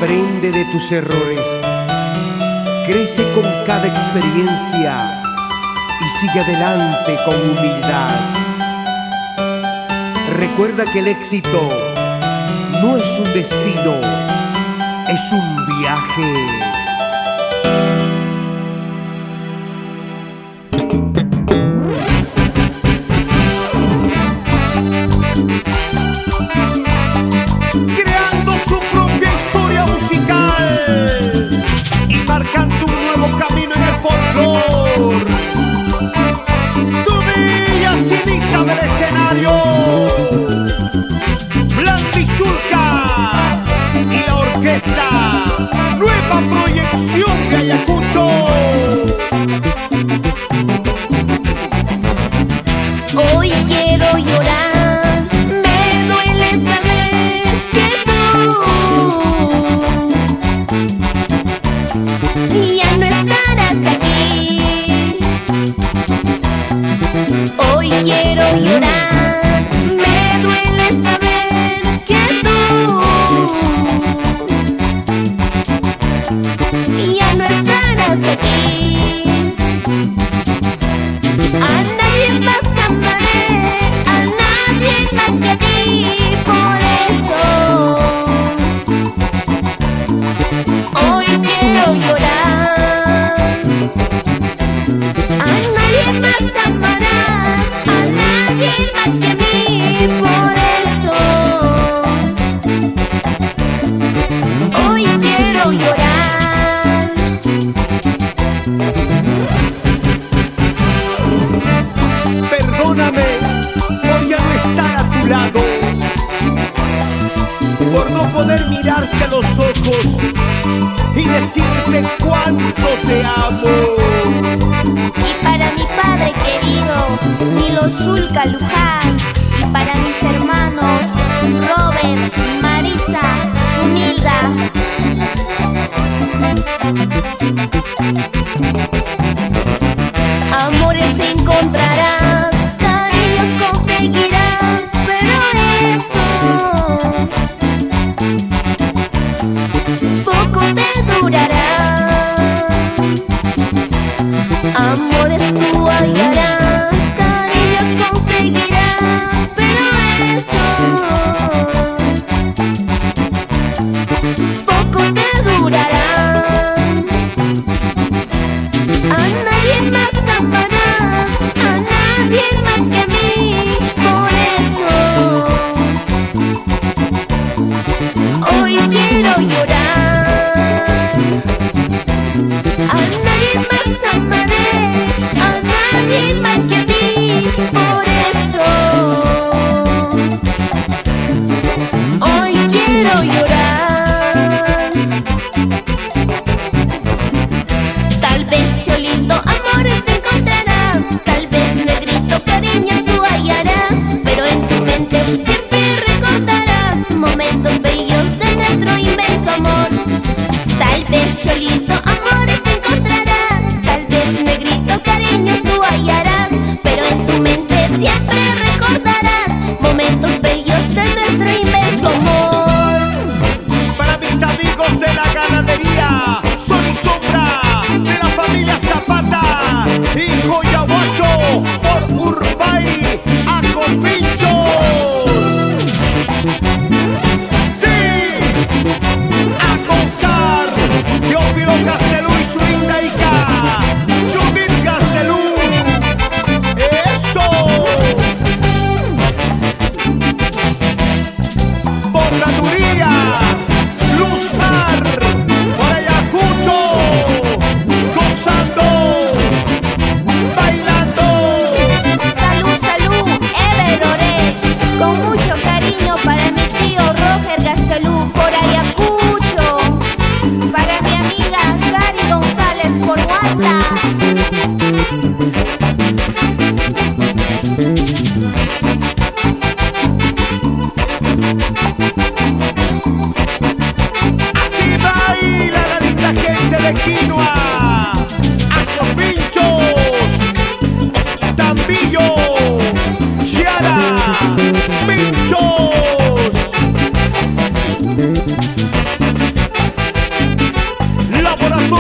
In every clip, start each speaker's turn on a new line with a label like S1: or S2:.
S1: Aprende de tus errores, crece con cada experiencia y sigue adelante con humildad. Recuerda que el éxito no es un destino, es un viaje.
S2: Marcando un nuevo camino en el folclor. Tu bella chinita del escenario, Blandy Zulka y la orquesta Nueva Proyección de Ayacucho.
S3: Hoy quiero llorar, me duele saber que tú ya no estarás aquí. Hoy quiero llorar, me duele saber que tú ya no estarás aquí. A nadie más amaré, a nadie más que a ti, por eso hoy quiero llorar. A nadie más amarás, a nadie más que a mí, por eso hoy quiero llorar.
S2: Perdóname por ya no estar a tu lado, por no poder mirarte a los ojos y decirte cuánto te amo.
S3: Y para mi padre querido, Nilo Zulka Luján, y para mis hermanos Robert, Maritza, Zunilda. Amores encontrarás, cariños conseguirás, pero eso poco te durará. Amores tú hallarás, cariños conseguirás, pero eso poco te durará. A nadie más amarás, a nadie más que a mí, por eso hoy quiero llorar. A nadie más amaré, a nadie más que a ti, por eso hoy quiero llorar. Tal vez Cholito amores encontrarás, tal vez negrito cariños tú hallarás, pero en tu mente siempre recordarás momentos bellos de nuestro inmenso amor. Tal vez Cholito amores encontrarás, tal vez negrito cariños tú hallarás, pero en tu mente siempre recordarás momentos bellos de nuestro inmenso amor.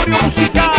S2: laboratorio musical.